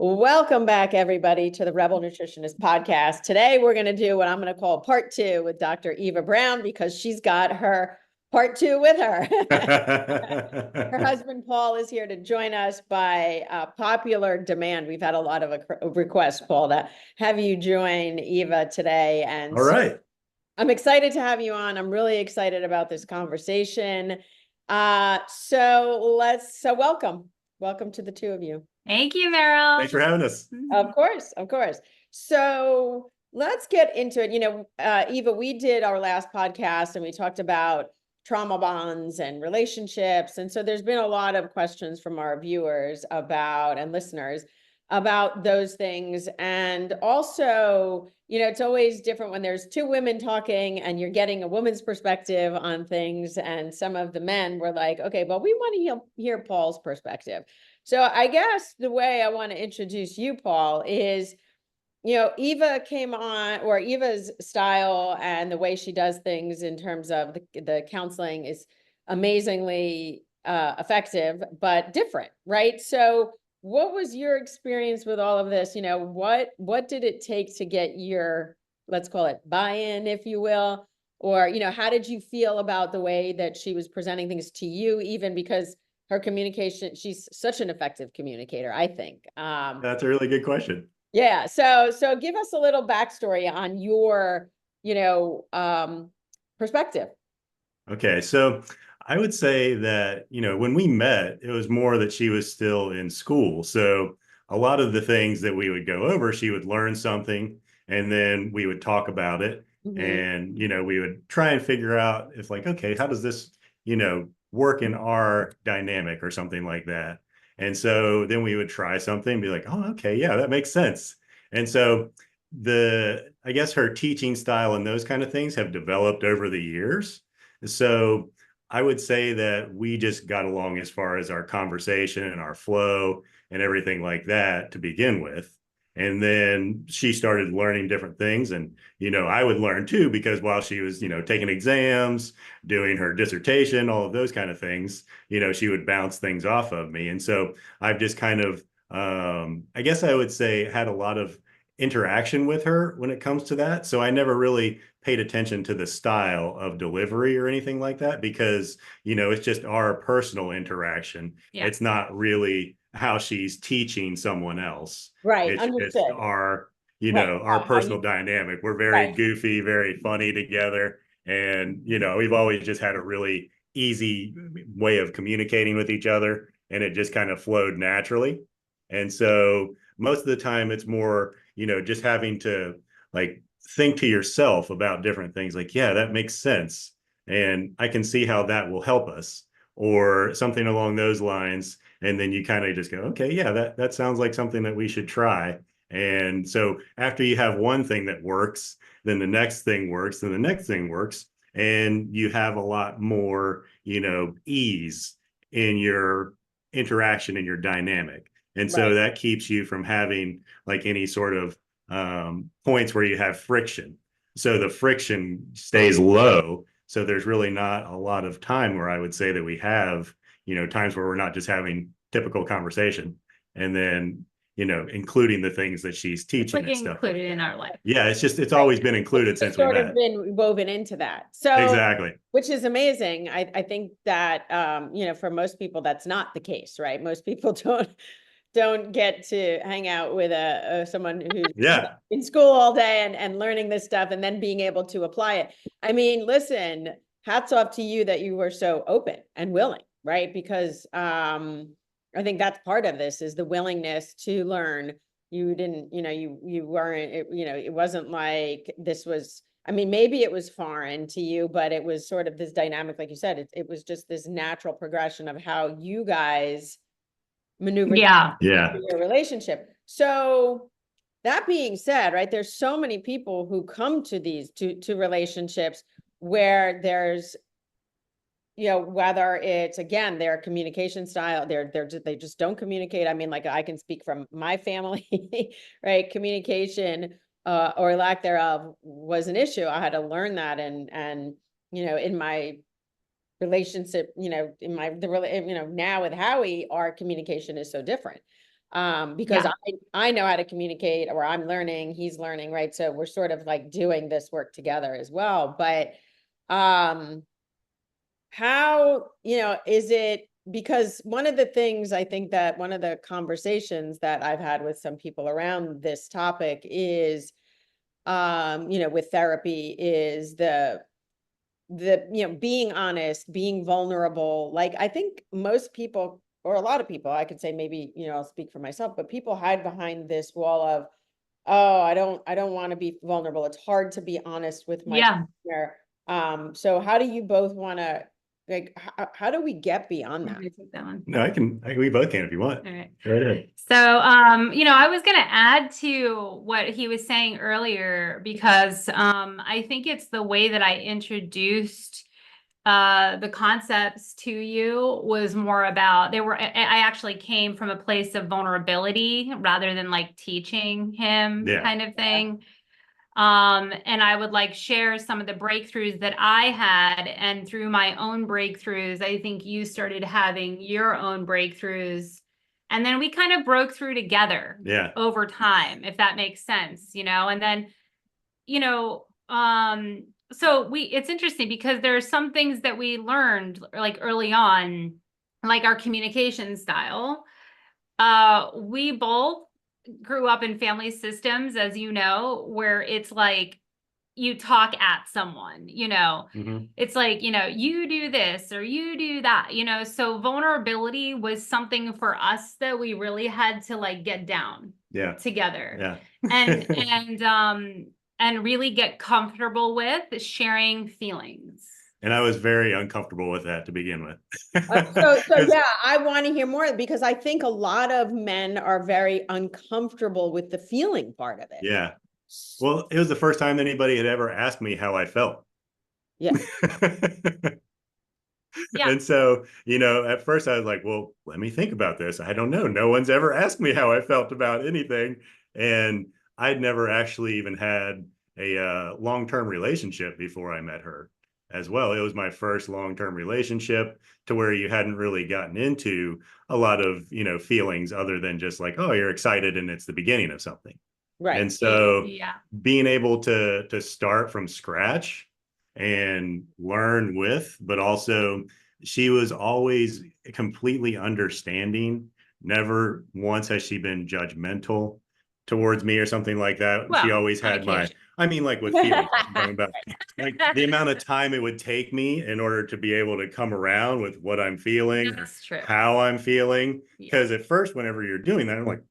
Welcome back, everybody, to the Rebel Nutritionist podcast. Today, we're going to do what I'm going to call part two with Dr. Eva Brown because she's got her part two with her. Her husband, Paul, is here to join us by popular demand. We've had a lot of requests, Paul, to have you join Eva today. And All right. I'm excited to have you on. I'm really excited about this conversation. So welcome. Welcome to the two of you. Thank you, Meryl. Thanks for having us. Of course, of course. So let's get into it. Eva, we did our last podcast and we talked about trauma bonds and relationships. And so there's been a lot of questions from our viewers and listeners about those things. And also, it's always different when there's two women talking and you're getting a woman's perspective on things. And some of the men were like, okay, well, we want to hear Paul's perspective. So I guess the way I want to introduce you, Paul, is, Eva came on, or Eva's style and the way she does things in terms of the counseling is amazingly effective, but different, right? So what was your experience with all of this? What did it take to get your, let's call it buy-in, if you will? Or, how did you feel about the way that she was presenting things to you, even because her communication, she's such an effective communicator, I think. That's a really good question. Yeah. So give us a little backstory on your, perspective. Okay. So I would say that, when we met, it was more that she was still in school. So a lot of the things that we would go over, she would learn something and then we would talk about it. Mm-hmm. And, we would try and figure out if okay, how does this, work in our dynamic or something like that. And so then we would try something and be like, oh, okay, yeah, that makes sense. And so I guess her teaching style and those kind of things have developed over the years. So I would say that we just got along as far as our conversation and our flow and everything like that to begin with. And then she started learning different things. And, I would learn too, because while she was, taking exams, doing her dissertation, all of those kind of things, she would bounce things off of me. And so I've just kind of, I guess I would say, had a lot of interaction with her when it comes to that. So I never really paid attention to the style of delivery or anything like that, because, it's just our personal interaction. Yeah. It's not really how she's teaching someone else. Right. It's Understood. our, Right. our personal dynamic. We're very Right. goofy, very funny together. And, we've always just had a really easy way of communicating with each other. And it just kind of flowed naturally. And so most of the time it's more, just having to think to yourself about different things like, yeah, that makes sense. And I can see how that will help us, or something along those lines. And then you kind of just go, okay, yeah, that sounds like something that we should try. And so after you have one thing that works, then the next thing works, then the next thing works. And you have a lot more, ease in your interaction and your dynamic. And so that keeps you from having any sort of points where you have friction. So the friction stays low. So there's really not a lot of time where I would say that we have, times where we're not just having typical conversation and then, including the things that she's teaching and stuff. Included in our life. Yeah, it's always been included since we met. Sort of been woven into that. So exactly. Which is amazing. I think that, for most people, that's not the case, right? Most people don't get to hang out with someone who's in school all day and learning this stuff and then being able to apply it. I mean, listen, hats off to you that you were so open and willing, right? Because I think that's part of this, is the willingness to learn. You didn't, you weren't, it wasn't like this was, I mean, maybe it was foreign to you, but it was sort of this dynamic, like you said, it was just this natural progression of how you guys maneuver your relationship. So that being said, right, there's so many people who come to these to relationships where there's, whether it's, again, their communication style, they just don't communicate. I mean, like, I can speak from my family, right? Communication or lack thereof was an issue. I had to learn that, and in my relationship, now with Howie, our communication is so different. Because Yeah. I know how to communicate, or I'm learning, he's learning, right? So we're sort of like doing this work together as well. But how, is it, because one of the things I think that one of the conversations that I've had with some people around this topic is, with therapy is the, being honest, being vulnerable. Like, I think most people, or a lot of people, I could say maybe, I'll speak for myself, but people hide behind this wall of, oh, I don't want to be vulnerable. It's hard to be honest with my Yeah. partner. So how do you both want to, like, how do we get beyond that? Take that one. No, we both can if you want. All right. Go ahead. So, I was going to add to what he was saying earlier, because I think it's the way that I introduced the concepts to you was more about, I actually came from a place of vulnerability rather than like teaching him kind of thing. And I would like share some of the breakthroughs that I had, and through my own breakthroughs, I think you started having your own breakthroughs. And then we kind of broke through together over time, if that makes sense, and then, so it's interesting because there are some things that we learned like early on, like our communication style. We both grew up in family systems, as you know, where it's like you talk at someone, it's like, you do this or you do that, so vulnerability was something for us that we really had to like get down together and really get comfortable with sharing feelings. And I was very uncomfortable with that to begin with. So yeah, I want to hear more, because I think a lot of men are very uncomfortable with the feeling part of it. Yeah. Well, it was the first time anybody had ever asked me how I felt. Yeah. And so, at first I was like, well, let me think about this. I don't know. No one's ever asked me how I felt about anything. And I'd never actually even had a long-term relationship before I met her as well. It was my first long-term relationship, to where you hadn't really gotten into a lot of, feelings other than just like, oh, you're excited and it's the beginning of something. Right. And so being able to start from scratch and learn with, but also she was always completely understanding. Never once has she been judgmental towards me or something like that. Well, she always had like with feelings, about like the amount of time it would take me in order to be able to come around with what I'm feeling, how I'm feeling. Because at first, whenever you're doing that, I'm like,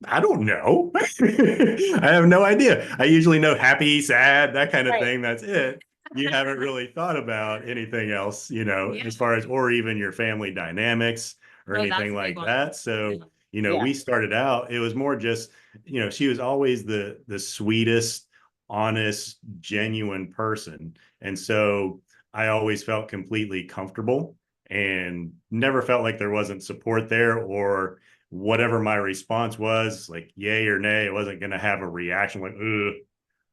I don't know. I have no idea. I usually know happy, sad, that kind of thing. That's it. You haven't really thought about anything else, as far as, or even your family dynamics or anything like that. So, we started out, it was more just, she was always the sweetest, honest, genuine person. And so I always felt completely comfortable and never felt like there wasn't support there, or whatever my response was, like yay or nay, it wasn't going to have a reaction like, ugh,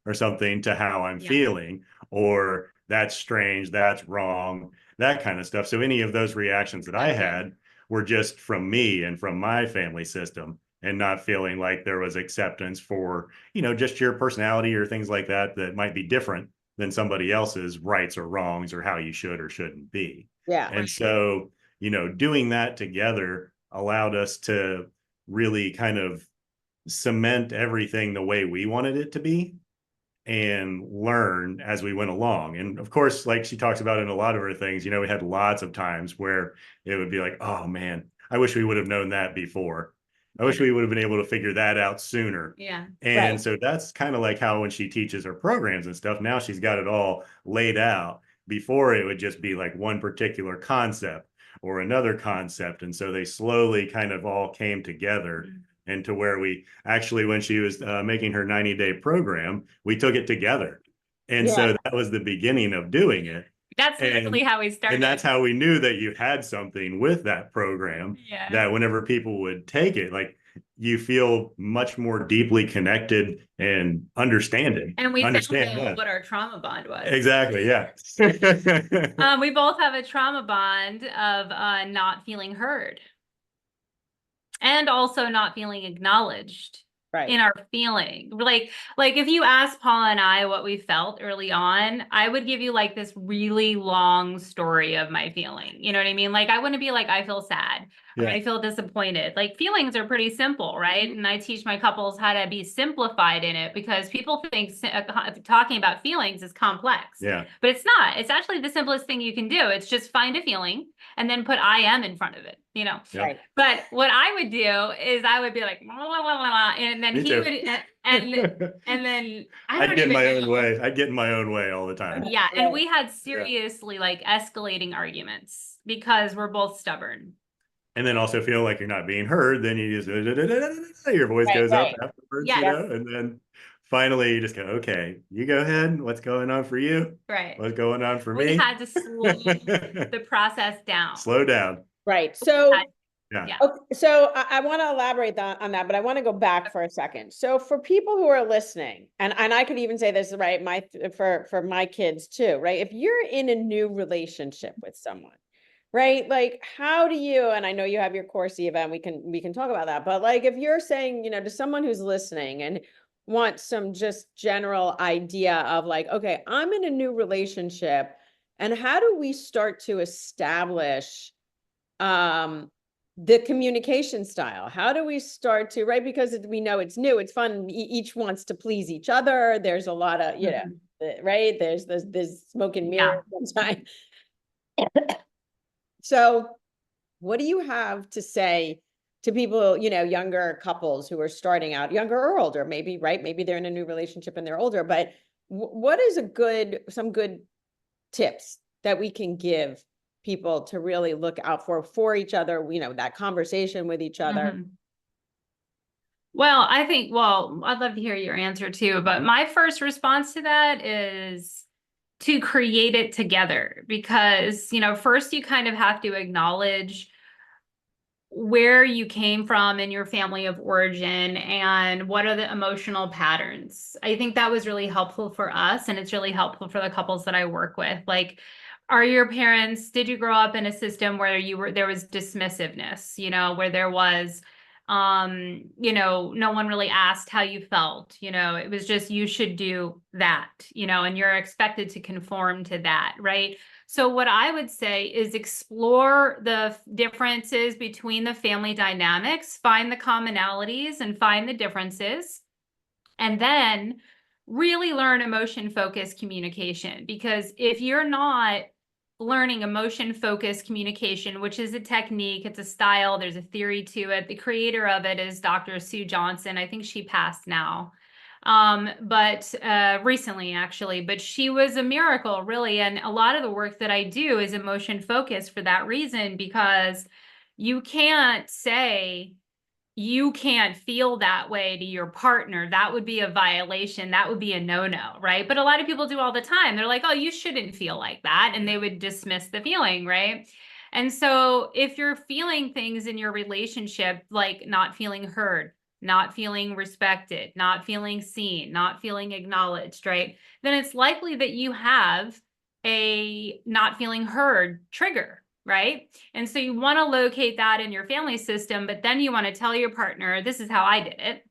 or something to how I'm feeling, or that's strange, that's wrong, that kind of stuff. So any of those reactions that I had were just from me and from my family system, and not feeling like there was acceptance for, just your personality or things like that, that might be different than somebody else's rights or wrongs, or how you should or shouldn't be. Yeah. And so, doing that together allowed us to really kind of cement everything the way we wanted it to be, and learn as we went along. And of course, like she talks about in a lot of her things, we had lots of times where it would be like, oh man, I wish we would have known that before. I wish we would have been able to figure that out sooner. Yeah. And so that's kind of like how when she teaches her programs and stuff, now she's got it all laid out. Before, it would just be like one particular concept or another concept. And so they slowly kind of all came together. And to where we actually, when she was making her 90-day program, we took it together. And so that was the beginning of doing it. That's literally how we started. And that's how we knew that you had something with that program, that whenever people would take it, like, you feel much more deeply connected and understanding. And we found what our trauma bond was. Exactly. Yeah. We both have a trauma bond of not feeling heard. and also not feeling acknowledged Right. in our feeling. Like if you asked Paul and I what we felt early on, I would give you like this really long story of my feeling. You know what I mean? Like I wouldn't be like, I feel sad or I feel disappointed. Like feelings are pretty simple, right? And I teach my couples how to be simplified in it, because people think talking about feelings is complex. Yeah. But it's not. It's actually the simplest thing you can do. It's just find a feeling and then put I am in front of it, you know? Yep. Right. But what I would do is I would be like, "Blah, blah, blah, blah, blah," and then Me he too. would, and then I I'd don't get in even my own know. way. I'd get in my own way all the time. Yeah, and Right. we had seriously like escalating arguments because we're both stubborn. And then also feel like you're not being heard. Then you just, your voice Right, goes up right. afterwards, Yeah. you know, and then finally you just go, okay, you go ahead. What's going on for you? Right. What's going on for We me? had to slow the process down. Slow down. Right. So, Yeah. okay, so I want to elaborate on that, but I want to go back for a second. So for people who are listening, and I could even say this, right, for my kids too, right? If you're in a new relationship with someone, right? Like how do you, and I know you have your course, Eva, and we can talk about that, but like if you're saying, you know, to someone who's listening and wants some just general idea of like, okay, I'm in a new relationship, and how do we start to establish the communication style? How do we start to, right? Because we know it's new, it's fun. Each wants to please each other. There's a lot of, you know, right? There's smoke and mirrors sometimes. So what do you have to say to people, you know, younger couples who are starting out, younger or older, maybe, right? Maybe they're in a new relationship and they're older, but what is some good tips that we can give people to really look out for each other, you know, that conversation with each other? Well, I think, well, I'd love to hear your answer too, but my first response to that is to create it together, because, you know, first you kind of have to acknowledge where you came from in your family of origin and what are the emotional patterns. I think that was really helpful for us, and it's really helpful for the couples that I work with. Like, are your parents, did you grow up in a system where there was dismissiveness, you know, where there was you know, no one really asked how you felt, you know, it was just you should do that, you know, and you're expected to conform to that, right? So what I would say is explore the differences between the family dynamics, find the commonalities and find the differences, and then really learn emotion-focused communication. Because if you're not learning emotion-focused communication, which is a technique, it's a style, there's a theory to it. The creator of it is Dr. Sue Johnson. I think she passed now. But recently actually, but she was a miracle really. And a lot of the work that I do is emotion focused for that reason, because you can't say you can't feel that way to your partner. That would be a violation. That would be a no-no, right? But a lot of people do all the time. They're like, oh, you shouldn't feel like that. And they would dismiss the feeling, right? And so if you're feeling things in your relationship, like not feeling heard, not feeling respected, not feeling seen, not feeling acknowledged, right? Then it's likely that you have a not feeling heard trigger, right? And so you want to locate that in your family system, but then you want to tell your partner, this is how I did it.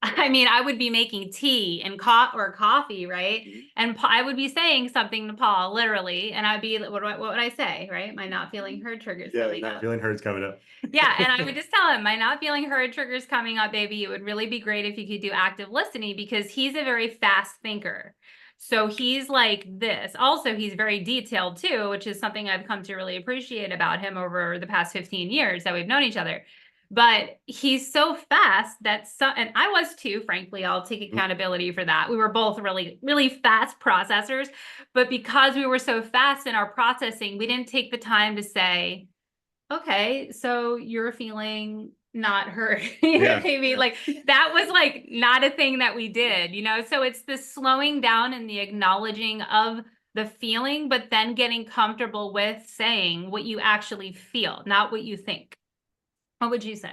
I mean, I would be making tea and coffee, right? And I would be saying something to Paul, literally, and I'd be, what would I say, right? My not feeling heard triggers coming up. Not feeling heard's coming up. Yeah, and I would just tell him, my not feeling heard triggers coming up, baby. It would really be great if you could do active listening, because he's a very fast thinker. So he's like this. Also, he's very detailed too, which is something I've come to really appreciate about him over the past 15 years that we've known each other. But he's so fast that and I was too, frankly, I'll take accountability for that. We were both really, really fast processors, but because we were so fast in our processing, we didn't take the time to say, okay, so you're feeling not heard. You know what I mean? Like that was like not a thing that we did, you know? So it's the slowing down and the acknowledging of the feeling, but then getting comfortable with saying what you actually feel, not what you think. What would you say?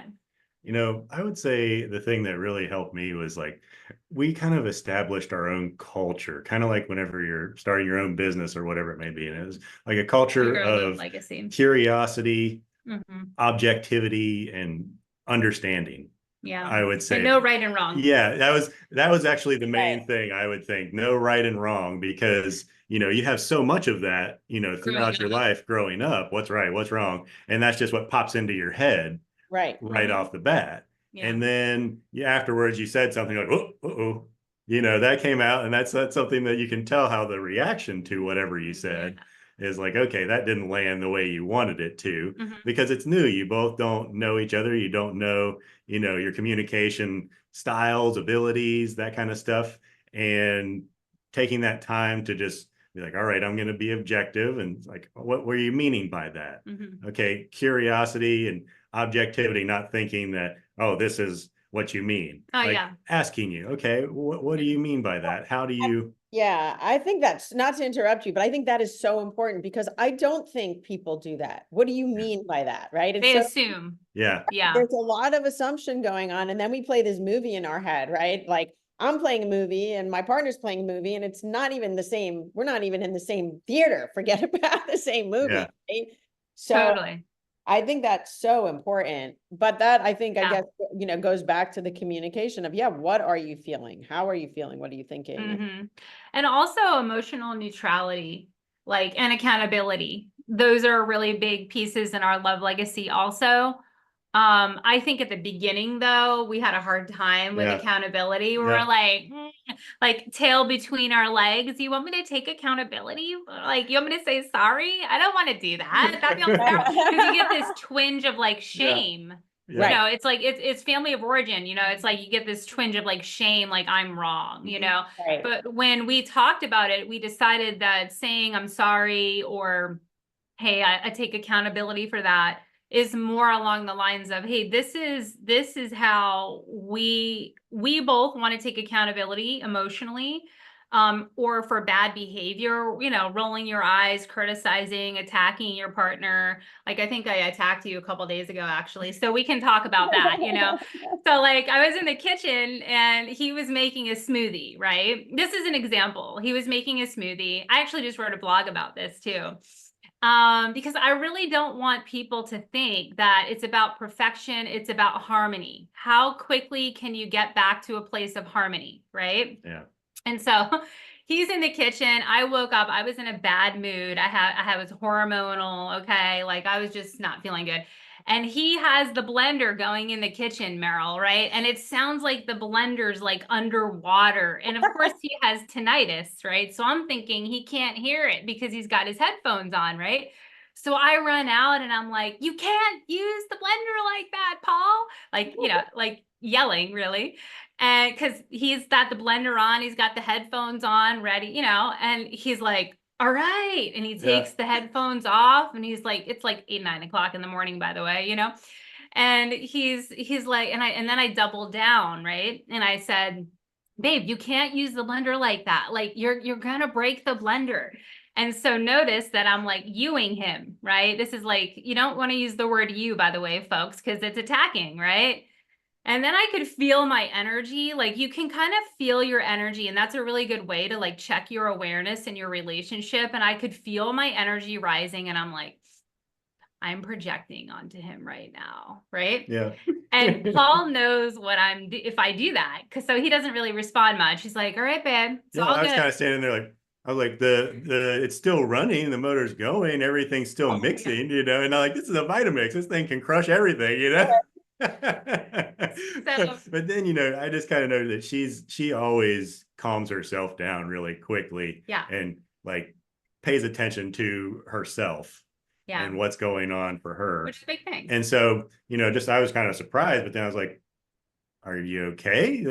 You know, I would say the thing that really helped me was like, we kind of established our own culture, kind of like whenever you're starting your own business or whatever it may be. And it was like a culture of legacy, curiosity, objectivity, and understanding. Yeah. I would say and no right and wrong. Yeah, that was actually the main thing, I would think. No right and wrong, because you have so much of that, throughout your life growing up. What's right, what's wrong? And that's just what pops into your head Right. off the bat. Yeah. And then afterwards you said something like, oh, uh-oh. That came out, and that's something that you can tell how the reaction to whatever you said is like, okay, that didn't land the way you wanted it to, because it's new. You both don't know each other. You don't know, your communication styles, abilities, that kind of stuff. And taking that time to just be like, all right, I'm going to be objective. And like, what were you meaning by that? Okay. Curiosity and objectivity, not thinking that, oh, this is what you mean. Asking you, okay, what do you mean by that? How do you? Yeah, I think that's, not to interrupt you, but I think that is so important, because I don't think people do that. What do you mean by that? Right? They assume. Yeah. There's a lot of assumption going on. And then we play this movie in our head, right? Like, I'm playing a movie and my partner's playing a movie, and it's not even the same. We're not even in the same theater. Forget about the same movie. Yeah. Right? So Totally. I think that's so important. But that, I think, I guess, goes back to the communication of, what are you feeling? How are you feeling? What are you thinking? And also emotional neutrality, and accountability. Those are really big pieces in our love legacy also. I think at the beginning, though, we had a hard time with accountability. We were like tail between our legs. You want me to take accountability? Like, you want me to say sorry? I don't want to do that. That feels terrible, because you get this twinge of like shame. Right. It's like, it's family of origin, it's like you get this twinge of like shame, like I'm wrong, Right. But when we talked about it, we decided that saying I'm sorry, or, hey, I take accountability for that, is more along the lines of, hey, this is how we both want to take accountability emotionally, or for bad behavior, rolling your eyes, criticizing, attacking your partner. Like, I think I attacked you a couple of days ago, actually. So we can talk about that, So like, I was in the kitchen and he was making a smoothie, right? This is an example. He was making a smoothie. I actually just wrote a blog about this too. Because I really don't want people to think that it's about perfection. It's about harmony. How quickly can you get back to a place of harmony, right? Yeah. And so he's in the kitchen. I woke up. I was in a bad mood. I was hormonal. Okay. Like, I was just not feeling good. And he has the blender going in the kitchen, Meryl, right? And it sounds like the blender's like underwater. And of course he has tinnitus, right? So I'm thinking he can't hear it because he's got his headphones on, right? So I run out and I'm like, you can't use the blender like that, Paul. Like, like yelling, really. And because he's got the blender on, he's got the headphones on, ready, and he's like, all right. And he takes the headphones off, and he's like, it's like 8, 9 o'clock in the morning, by the way, and he's like, and then I doubled down, right? And I said, babe, you can't use the blender like that. Like, you're going to break the blender. And so notice that I'm like youing him, right? This is like, you don't want to use the word you, by the way, folks, because it's attacking, right? And then I could feel my energy. Like, you can kind of feel your energy. And that's a really good way to like check your awareness in your relationship. And I could feel my energy rising. And I'm like, I'm projecting onto him right now. Right. Yeah. And Paul knows what if I do that. So he doesn't really respond much. He's like, all right, babe. So I was kind of standing there like, I was like, it's still running, the motor's going, everything's still mixing, and I'm like, this is a Vitamix. This thing can crush everything, But then, I just kind of know that she always calms herself down really quickly. Yeah. And like pays attention to herself. Yeah. And what's going on for her. Which is a big thing. And so, I was kind of surprised, but then I was like, are you okay?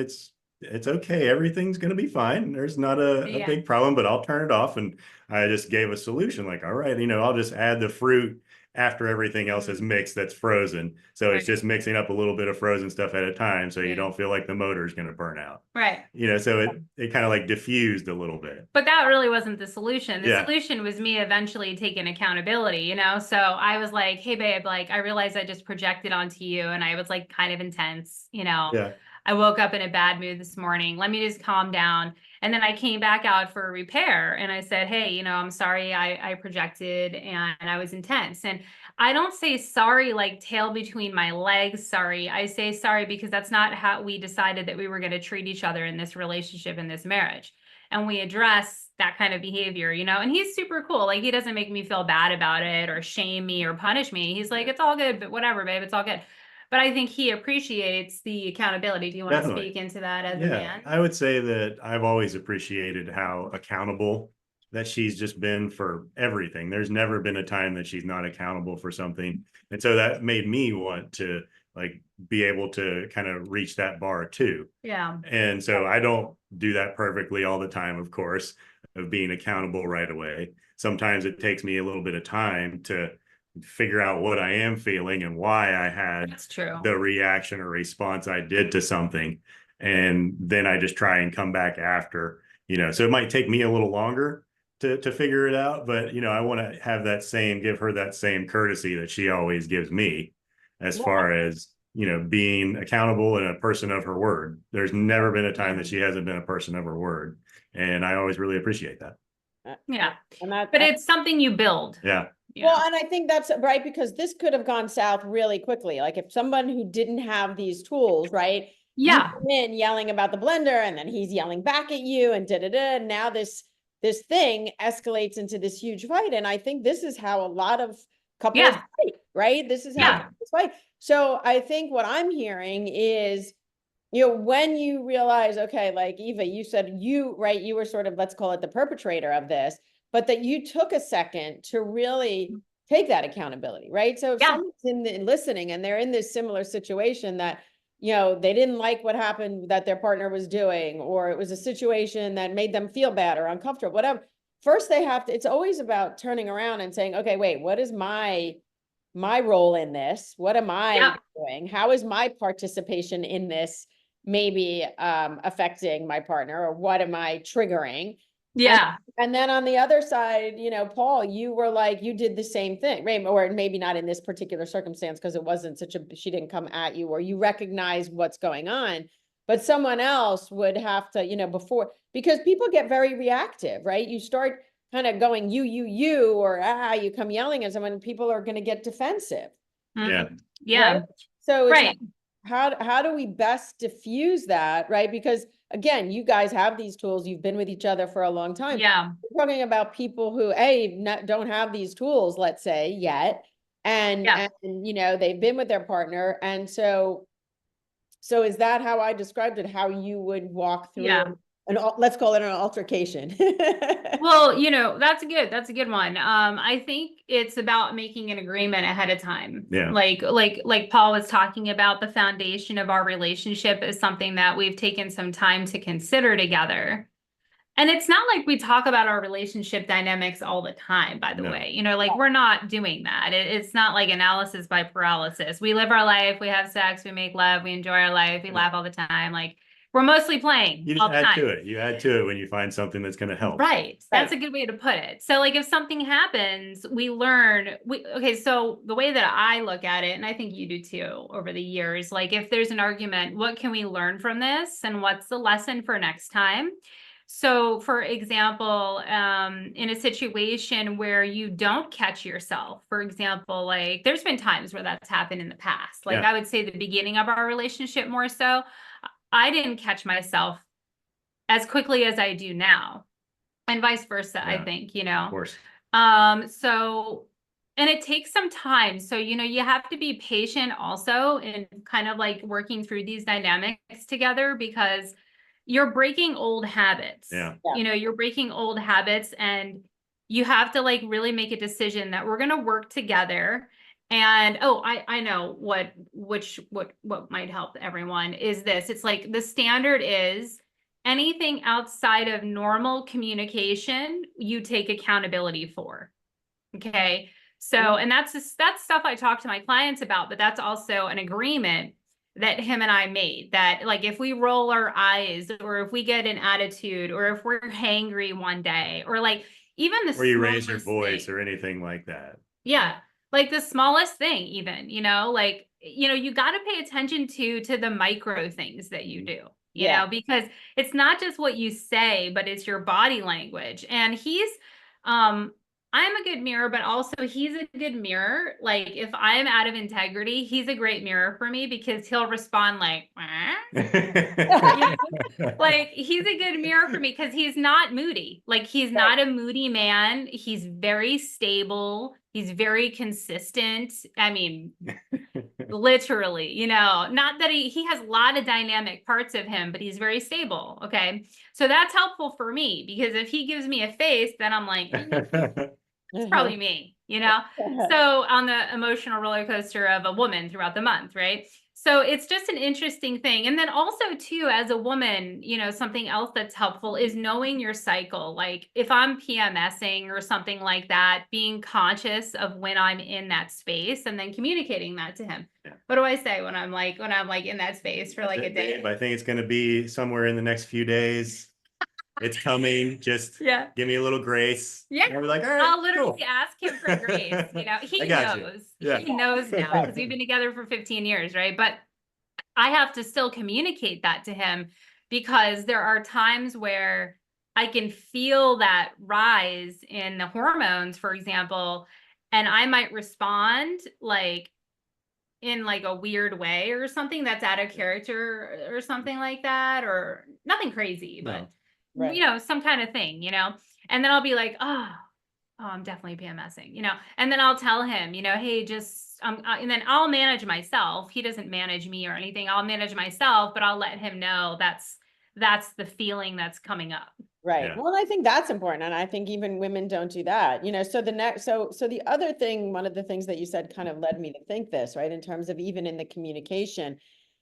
It's okay. Everything's going to be fine. There's not a big problem, but I'll turn it off. And I just gave a solution like, all right, I'll just add the fruit after everything else is mixed that's frozen. So it's just mixing up a little bit of frozen stuff at a time, so you don't feel like the motor is going to burn out. Right. So it kind of like diffused a little bit. But that really wasn't the solution. The solution was me eventually taking accountability, So I was like, hey, babe, like, I realized I just projected onto you, and I was like kind of intense, Yeah. I woke up in a bad mood this morning. Let me just calm down. And then I came back out for a repair, and I said, hey, I'm sorry I projected and I was intense. And I don't say sorry like tail between my legs, sorry. I say sorry because that's not how we decided that we were going to treat each other in this relationship, in this marriage. And we address that kind of behavior, you know, and he's super cool. Like, he doesn't make me feel bad about it or shame me or punish me. He's like, it's all good, but whatever, babe, it's all good. But I think he appreciates the accountability. Do you want Definitely. to speak into that as a Yeah, man? I would say that I've always appreciated how accountable that she's just been for everything. There's never been a time that she's not accountable for something. And so that made me want to like be able to kind of reach that bar too. Yeah. And so I don't do that perfectly all the time, of course, of being accountable right away. Sometimes it takes me a little bit of time to figure out what I am feeling and why I had That's true. the reaction or response I did to something. And then I just try and come back after, you know, so it might take me a little longer to figure it out, but you know, I want to have that same, give her that same courtesy that she always gives me as far as, you know, being accountable and a person of her word. There's never been a time that she hasn't been a person of her word. And I always really appreciate that. Yeah. And that, But it's something you build. Yeah. well, and I think that's right, because this could have gone south really quickly. Like if someone who didn't have these tools, right? You Yeah. come in yelling about the blender and then he's yelling back at you and and now this thing escalates into this huge fight. And I think this is how a lot of couples fight, right? This is how couples fight. So I think what I'm hearing is, you know, when you realize, okay, like Eva, you said you were sort of, let's call it the perpetrator of this, but that you took a second to really take that accountability, right? So if someone's in listening and they're in this similar situation that, you know, they didn't like what happened that their partner was doing, or it was a situation that made them feel bad or uncomfortable, whatever. First, they have to, it's always about turning around and saying, okay, wait, what is my role in this? What am I doing? How is my participation in this maybe affecting my partner, or what am I triggering? Yeah. And then on the other side, you know, Paul, you were like, you did the same thing, right? Or maybe not in this particular circumstance, because it wasn't she didn't come at you, or you recognize what's going on, but someone else would have to, you know, because people get very reactive, right? You start kind of going, you, or you come yelling at someone, people are going to get defensive. Yeah. Yeah. Right? So it's how do we best diffuse that, right? Because again, you guys have these tools, you've been with each other for a long time. Yeah. We're talking about people who don't have these tools, let's say, yet, and you know, they've been with their partner, and so is that how I described it, how you would walk through let's call it an altercation? Well, you know, that's a good one. I think it's about making an agreement ahead of time. Yeah. Like Paul was talking about, the foundation of our relationship is something that we've taken some time to consider together. And it's not like we talk about our relationship dynamics all the time, by the way. You know, like we're not doing that. It's not like analysis by paralysis. We live our life, we have sex, we make love, we enjoy our life, we laugh all the time. Like, we're mostly playing. You just add to it. You add to it when you find something that's going to help. Right. That's a good way to put it. So like if something happens, we learn, okay, so the way that I look at it, and I think you do too over the years, like if there's an argument, what can we learn from this? And what's the lesson for next time? So for example, in a situation where you don't catch yourself, for example, like there's been times where that's happened in the past. Like I would say the beginning of our relationship more so, I didn't catch myself as quickly as I do now, and vice versa, I think, you know. Of course. So, and it takes some time. So, you know, you have to be patient also in kind of like working through these dynamics together, because you're breaking old habits. You know, you're breaking old habits, and you have to like really make a decision that we're going to work together. And I know what might help everyone is this. It's like the standard is anything outside of normal communication, you take accountability for. Okay. So, and that's stuff I talk to my clients about, but that's also an agreement that him and I made, that like if we roll our eyes, or if we get an attitude, or if we're hangry one day, or like even the, or you raise your voice or anything like that. Yeah. Like the smallest thing, even, you know, like, you know, you got to pay attention to the micro things that you do, you know, because it's not just what you say, but it's your body language. And he's, I'm a good mirror, but also he's a good mirror. Like if I'm out of integrity, he's a great mirror for me because he'll respond like, like he's a good mirror for me because he's not moody. Like he's not a moody man. He's very stable. He's very consistent. I mean, literally, not that he has a lot of dynamic parts of him, but he's very stable. Okay. So that's helpful for me because if he gives me a face, then I'm like, it's probably me, So on the emotional roller coaster of a woman throughout the month, right? So it's just an interesting thing. And then also too, as a woman, something else that's helpful is knowing your cycle. Like if I'm PMSing or something like that, being conscious of when I'm in that space and then communicating that to him. Yeah. What do I say when I'm like in that space for like a day? I think it's going to be somewhere in the next few days. It's coming. Just give me a little grace. Yeah. And we're like, all right, I'll literally ask him for grace. He knows. Yeah. He knows now because we've been together for 15 years, right? But I have to still communicate that to him because there are times where I can feel that rise in the hormones, for example, and I might respond like in like a weird way or something that's out of character or something like that, or nothing crazy, but some kind of thing, and then I'll be like, oh, I'm definitely PMSing, and then I'll tell him, hey, just, and then I'll manage myself. He doesn't manage me or anything. I'll manage myself, but I'll let him know that's the feeling that's coming up. Right. Yeah. Well, I think that's important. And I think even women don't do that, so the other thing, one of the things that you said kind of led me to think this, right, in terms of even in the communication.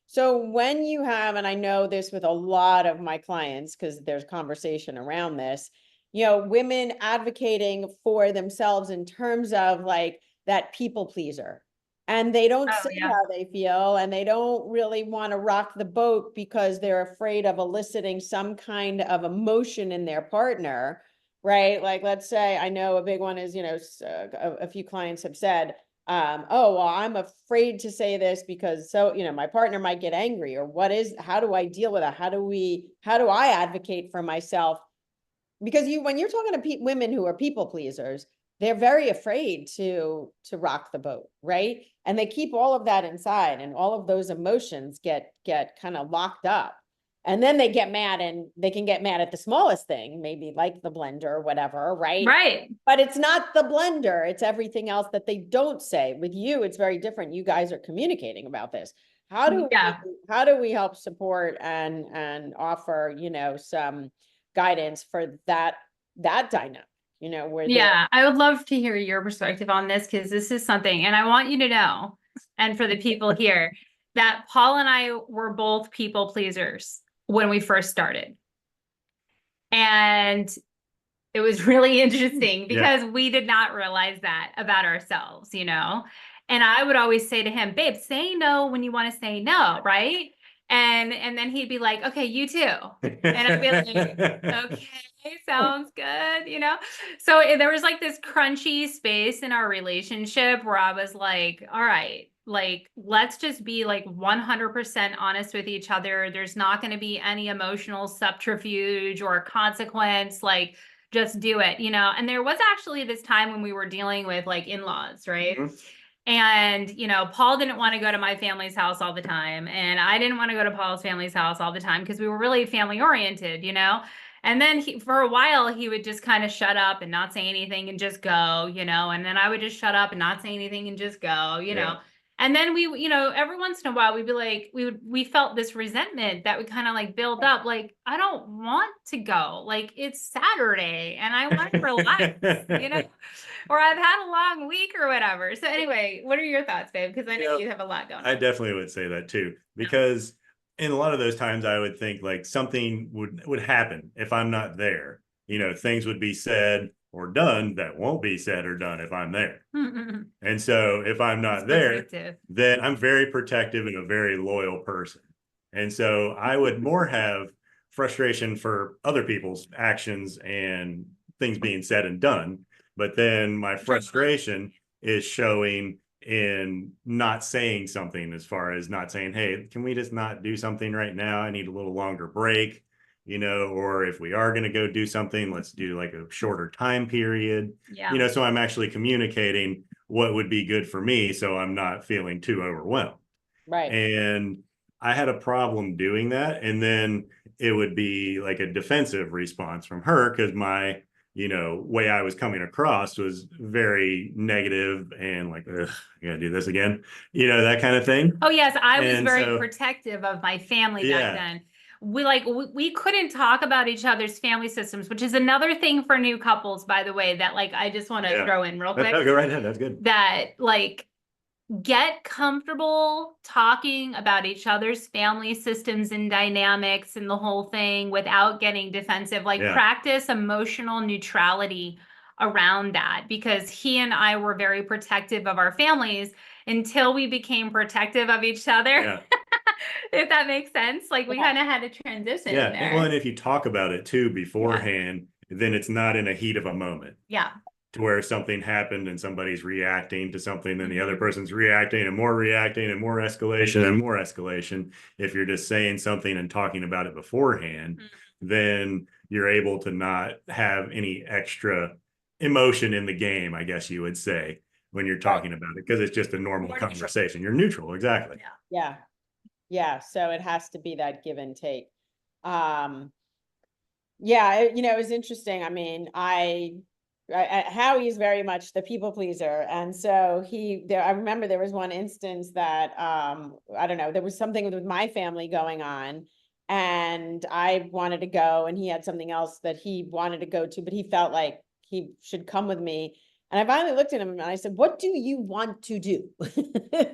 So when you have, and I know this with a lot of my clients, because there's conversation around this, women advocating for themselves in terms of like that people pleaser. And they don't say how they feel, and they don't really want to rock the boat because they're afraid of eliciting some kind of emotion in their partner, right? Like, let's say, I know a big one is, a few clients have said, oh, well, I'm afraid to say this because my partner might get angry, or how do I deal with that? How do I advocate for myself? Because when you're talking to women who are people pleasers, they're very afraid to rock the boat, right? And they keep all of that inside, and all of those emotions get kind of locked up. And then they get mad, and they can get mad at the smallest thing, maybe like the blender or whatever, right? Right. But it's not the blender, it's everything else that they don't say. With you, it's very different. You guys are communicating about this. How do we help support and offer, some guidance for that dynamic? I would love to hear your perspective on this, because this is something, and I want you to know, and for the people here, that Paul and I were both people pleasers when we first started. And it was really interesting because we did not realize that about ourselves, And I would always say to him, babe, say no when you want to say no, right? And then he'd be like, okay, you too. And I'd be like, okay, sounds good, So there was like this crunchy space in our relationship where I was like, all right, like, let's just be like 100% honest with each other. There's not going to be any emotional subterfuge or consequence. Like, just do it, And there was actually this time when we were dealing with like in-laws, right? Mm-hmm. And, Paul didn't want to go to my family's house all the time. And I didn't want to go to Paul's family's house all the time because we were really family oriented, And then for a while, he would just kind of shut up and not say anything and just go, And then I would just shut up and not say anything and just go, know. And then we, every once in a while, we'd be like, we felt this resentment that would kind of like build up. Like, I don't want to go. Like, it's Saturday and I want to relax, or I've had a long week or whatever. So anyway, what are your thoughts, babe? Because I know you have a lot going on. I definitely would say that too, because in a lot of those times I would think like something would happen if I'm not there. Things would be said or done that won't be said or done if I'm there. And so if I'm not there, then I'm very protective and a very loyal person. And so I would more have frustration for other people's actions and things being said and done. But then my frustration is showing in not saying something, as far as not saying, hey, can we just not do something right now? I need a little longer break. or if we are going to go do something, let's do like a shorter time period, Yeah. so I'm actually communicating what would be good for me, so I'm not feeling too overwhelmed. Right. And I had a problem doing that. And then it would be like a defensive response from her because my, way I was coming across was very negative and like, ugh, I gotta do this again, that kind of thing. Oh, yes. I was And very so, protective of my family back yeah, then. We couldn't talk about each other's family systems, which is another thing for new couples, by the way, that like I just want to Yeah. throw in real quick. Go right ahead. That's good. That like get comfortable talking about each other's family systems and dynamics and the whole thing without getting defensive. Like Yeah. practice emotional neutrality around that, because he and I were very protective of our families until we became protective of each other. Yeah. If that makes sense. Like we Yeah. kind of had a transition Yeah. there. Well, and if you talk about it too beforehand, then it's not in a heat of a moment. Yeah. To where something happened and somebody's reacting to something, then the other person's reacting and more escalation and more escalation. If you're just saying something and talking about it beforehand, then you're able to not have any extra emotion in the game, I guess you would say, when you're talking about it, because it's just a normal More conversation. You're neutral. Exactly. Yeah. Yeah. So it has to be that give and take. Yeah, it was interesting. I mean, Howie's very much the people pleaser. And so I remember there was one instance that, I don't know, there was something with my family going on and I wanted to go and he had something else that he wanted to go to, but he felt like he should come with me. And I finally looked at him and I said, what do you want to do?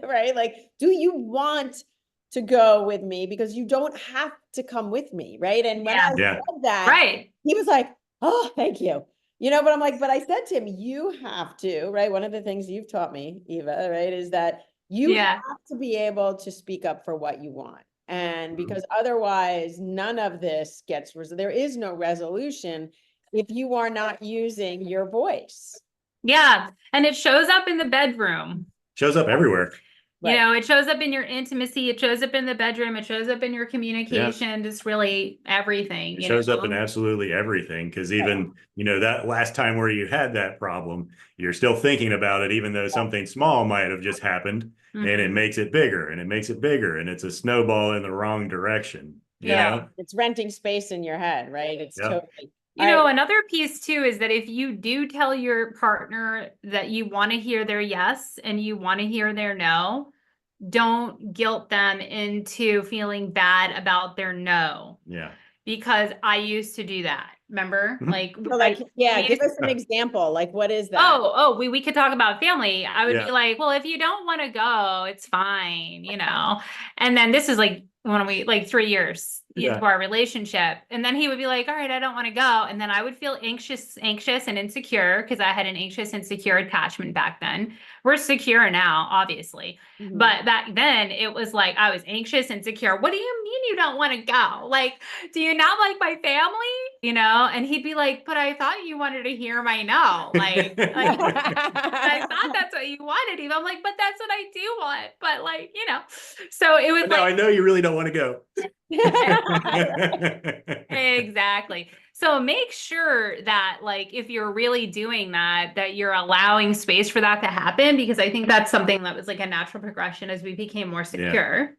Right? Like, do you want to go with me? Because you don't have to come with me. Right. And when I said that, Right. he was like, oh, thank you. But I'm like, but I said to him, you have to, right? One of the things you've taught me, Eva, right, is that you have to be able to speak up for what you want. And because otherwise none of this gets, there is no resolution if you are not using your voice. Yeah. And it shows up in the bedroom. Shows up everywhere. Right. It shows up in your intimacy. It shows up in the bedroom. It shows up in your communication. Just really everything. It shows up in absolutely everything. Because even, that last time where you had that problem, you're still thinking about it, even though something small might have just happened and it makes it bigger and it makes it bigger. And it's a snowball in the wrong direction. You know? It's renting space in your head, right? It's totally. Another piece too is that if you do tell your partner that you want to hear their yes and you want to hear their no, don't guilt them into feeling bad about their no. Yeah. Because I used to do that. Remember? Give us an example. Like, what is that? Oh, we could talk about family. I would be like, well, if you don't want to go, it's fine, And then this is like when we 3 years into our relationship. And then he would be like, all right, I don't want to go. And then I would feel anxious and insecure because I had an anxious, insecure attachment back then. We're secure now, obviously. But back then it was like, I was anxious, insecure. What do you mean you don't want to go? Like, do you not like my family? And he'd be like, but I thought you wanted to hear my no. Like I thought that's what you wanted. Even I'm like, but that's what I do want. But so it was I know you really don't want to go. Exactly. So make sure that if you're really doing that you're allowing space for that to happen, because I think that's something that was a natural progression as we became more secure.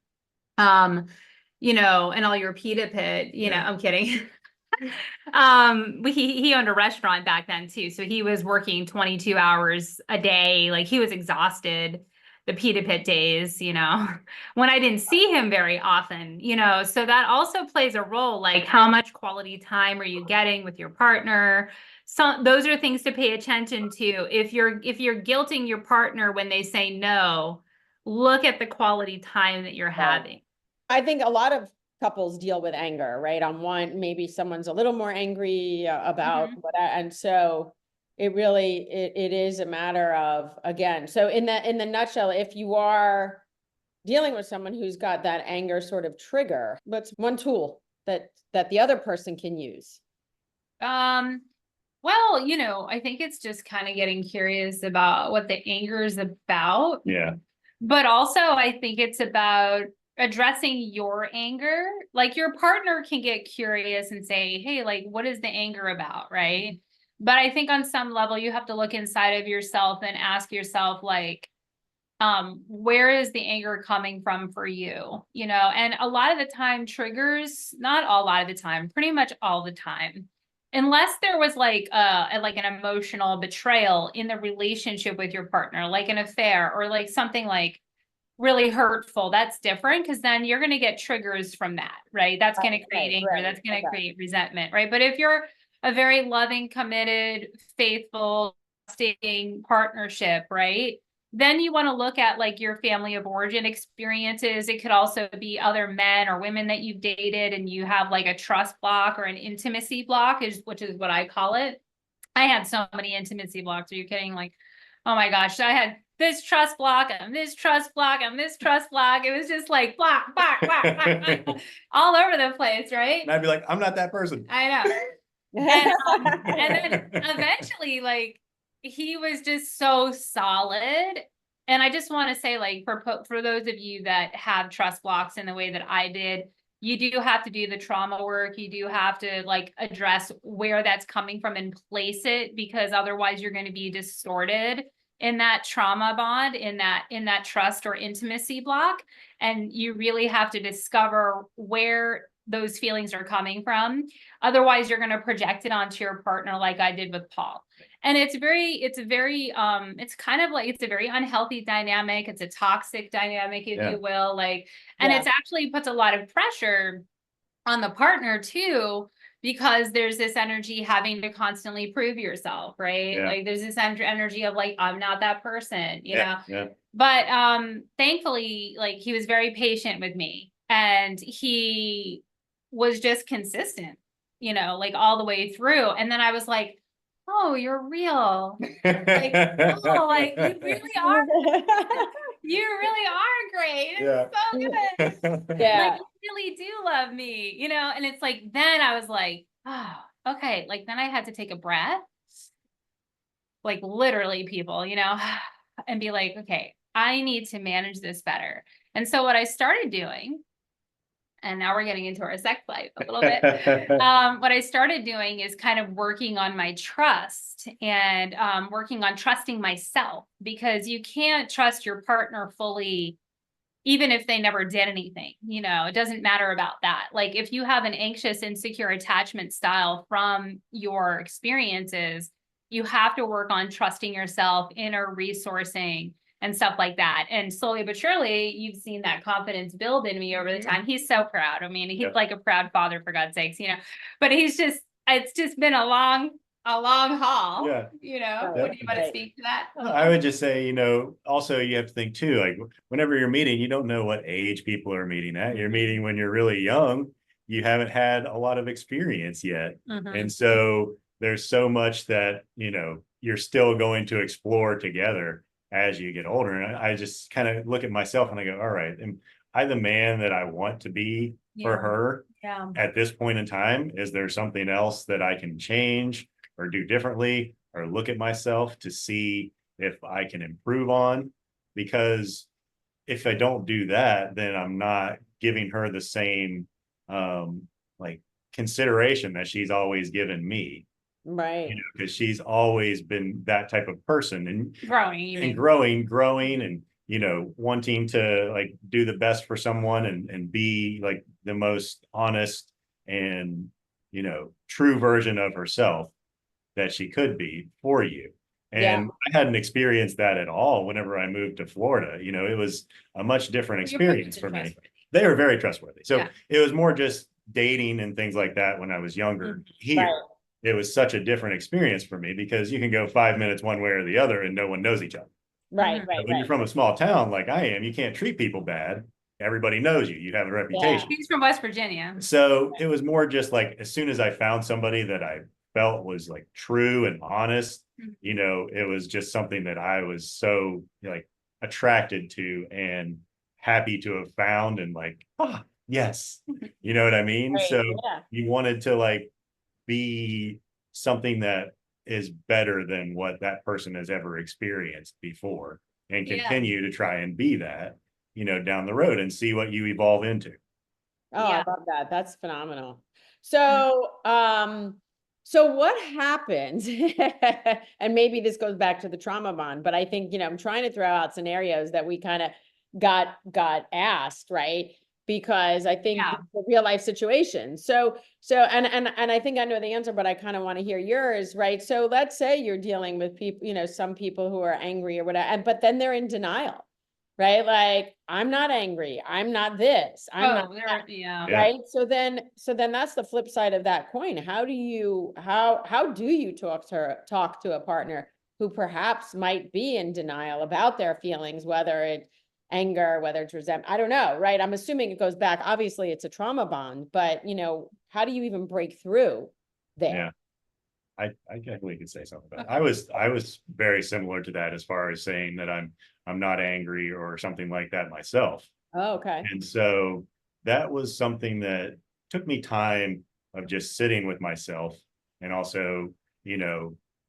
And I'll repeat it, I'm kidding. He owned a restaurant back then too. So he was working 22 hours a day. He was exhausted. The pita pit days, when I didn't see him very often, so that also plays a role. How much quality time are you getting with your partner? So those are things to pay attention to. If you're guilting your partner when they say no, look at the quality time that you're having. I think a lot of couples deal with anger, right? On one, maybe someone's a little more angry about what, and so it really, it is a matter of, again, so in the nutshell, if you are dealing with someone who's got that anger sort of trigger, what's one tool that the other person can use? Well, I think it's just kind of getting curious about what the anger is about. Yeah. But also I think it's about addressing your anger, like your partner can get curious and say, hey, like, what is the anger about? Right. But I think on some level, you have to look inside of yourself and ask yourself, like, where is the anger coming from for you? You know, and a lot of the time triggers, not a lot of the time, pretty much all the time, unless there was like an emotional betrayal in the relationship with your partner, like an affair or like something like really hurtful, that's different, because then you're going to get triggers from that, right? That's going to create anger, that's going to create resentment, right? But if you're a very loving, committed, faithful, staying partnership, right? Then you want to look at like your family of origin experiences. It could also be other men or women that you've dated and you have like a trust block or an intimacy block, which is what I call it. I had so many intimacy blocks. Are you kidding? Like, oh my gosh, I had this trust block and this trust block and this trust block. It was just like block, block, block, block, block, all over the place, right? And I'd be like, I'm not that person. I know. And then eventually, like, he was just so solid. And I just want to say, like, for those of you that have trust blocks in the way that I did, you do have to do the trauma work. You do have to like address where that's coming from and place it, because otherwise you're going to be distorted in that trauma bond, in that trust or intimacy block. And you really have to discover where those feelings are coming from. Otherwise, you're going to project it onto your partner, like I did with Paul. And it's kind of like, it's a very unhealthy dynamic. It's a toxic dynamic, if you will, like, and it's actually puts a lot of pressure on the partner too, because there's this energy having to constantly prove yourself, right? Like there's this energy of like, I'm not that person, you know? But thankfully, like he was very patient with me and he was just consistent, you know, like all the way through. And then I was like, oh, you're real. Like, oh, like you really are. You really are great. It's so good. Like you really do love me, you know? And it's like, then I was like, oh, okay. Like then I had to take a breath, like literally people, you know, and be like, okay, I need to manage this better. And so what I started doing, and now we're getting into our sex life a little bit. What I started doing is kind of working on my trust and working on trusting myself, because you can't trust your partner fully, even if they never did anything. You know, it doesn't matter about that. Like if you have an anxious, insecure attachment style from your experiences, you have to work on trusting yourself, inner resourcing, and stuff like that. And slowly but surely, you've seen that confidence build in me over the time. He's so proud. I mean, he's like a proud father, for God's sakes, you know, but it's just been a long haul, you know. What do you want to speak to that? I would just say, you know, also you have to think too, like whenever you're meeting, you don't know what age people are meeting at. You're meeting when you're really young. You haven't had a lot of experience yet. And so there's so much that, you know, you're still going to explore together as you get older. And I just kind of look at myself and I go, all right, am I the man that I want to be for her at this point in time? Is there something else that I can change or do differently, or look at myself to see if I can improve on? Because if I don't do that, then I'm not giving her the same like consideration that she's always given me. Right. You know, because she's always been that type of person and growing and, you know, wanting to like do the best for someone and be like the most honest and, you know, true version of herself that she could be for you. And I hadn't experienced that at all whenever I moved to Florida. You know, it was a much different experience for me. They were very trustworthy. So it was more just dating and things like that when I was younger. Here, it was such a different experience for me because you can go 5 minutes one way or the other and no one knows each other. When you're from a small town like I am, you can't treat people bad. Everybody knows you. You have a reputation. He's from West Virginia. So it was more just like, as soon as I found somebody that I felt was like true and honest, you know, it was just something that I was so like attracted to and happy to have found and like, yes, you know what I mean? So you wanted to like be something that is better than what that person has ever experienced before and continue to try and be that. down the road and see what you evolve into. Oh, Yeah. I love that. That's phenomenal. So, so what happens, and maybe this goes back to the trauma bond, but I think, I'm trying to throw out scenarios that we kind of got asked, right? Because I think Yeah. the real life situation. So, and I think I know the answer, but I kind of want to hear yours, right? So let's say you're dealing with people, some people who are angry or whatever, but then they're in denial. Right? Like, I'm not angry. I'm not this. I'm not that. Yeah. Yeah. Right. So then that's the flip side of that coin. How do you talk to a partner who perhaps might be in denial about their feelings, whether it's anger, whether it's resentment? I don't know. Right. I'm assuming it goes back. Obviously, it's a trauma bond, but how do you even break through there? Yeah. I definitely could say something about it. I was very similar to that as far as saying that I'm not angry or something like that myself. Oh, okay. And so that was something that took me time of just sitting with myself and also,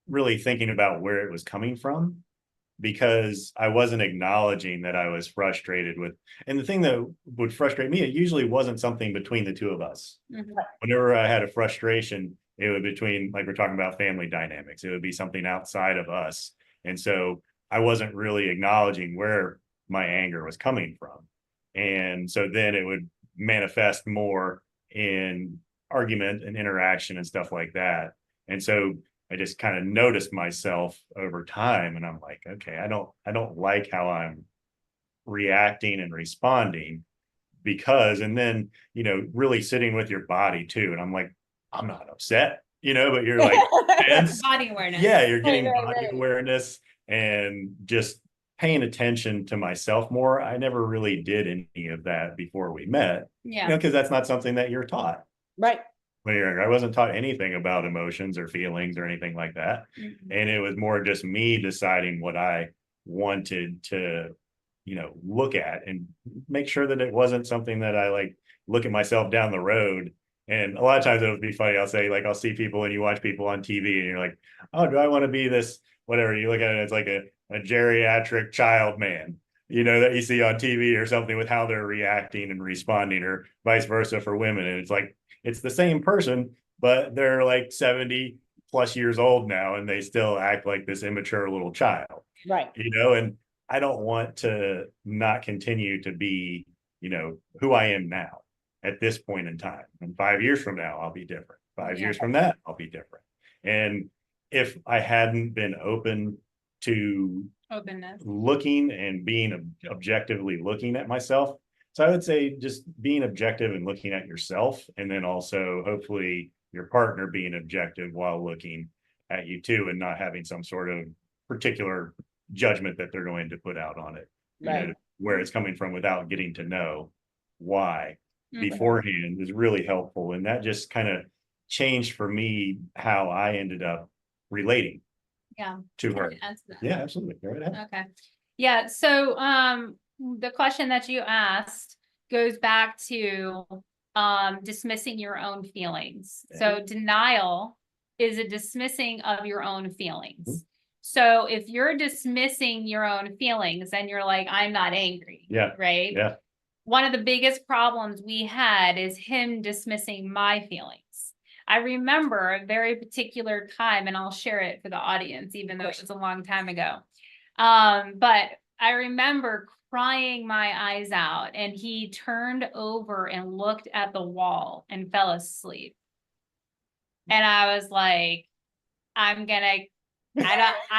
really thinking about where it was coming from, because I wasn't acknowledging that I was frustrated with. And the thing that would frustrate me, it usually wasn't something between the two of us. Whenever I had a frustration, it would between, like we're talking about family dynamics, it would be something outside of us. And so I wasn't really acknowledging where my anger was coming from. And so then it would manifest more in argument and interaction and stuff like that. And so I just kind of noticed myself over time, and I'm like, okay, I don't like how I'm reacting and responding, because, and then, really sitting with your body too. And I'm like, I'm not upset, but you're like, Body awareness. yeah, you're getting Right. body awareness and just paying attention to myself more. I never really did any of that before we met, Yeah. because that's not something that you're taught Right. when you're younger. I wasn't taught anything about emotions or feelings or anything like that. And it was more just me deciding what I wanted to, look at and make sure that it wasn't something that I like look at myself down the road. And a lot of times it would be funny. I'll say, like, I'll see people and you watch people on TV and you're like, oh, do I want to be this, whatever. You look at it, it's like a geriatric child man, that you see on TV or something, with how they're reacting and responding, or vice versa for women. And it's like, it's the same person, but they're like 70 plus years old now, and they still act like this immature little child. Right. And I don't want to not continue to be, who I am now at this point in time. And 5 years from now, I'll be different. 5 years from that, I'll be different. And if I hadn't been open to Openness, looking and being objectively looking at myself, so I would say just being objective and looking at yourself, and then also hopefully your partner being objective while looking at you too, and not having some sort of particular judgment that they're going to put out on it, Right. where it's coming from, without getting to know why beforehand, is really helpful. And that just kind of changed for me how I ended up relating to her. Yeah, absolutely. Go right ahead. Okay. Yeah. So the question that you asked goes back to dismissing your own feelings. So denial is a dismissing of your own feelings. So if you're dismissing your own feelings and you're like, I'm not angry. Yeah. Right. Yeah. One of the biggest problems we had is him dismissing my feelings. I remember a very particular time, and I'll share it for the audience, even though it was a long time ago. But I remember crying my eyes out, and he turned over and looked at the wall and fell asleep. And I was like, I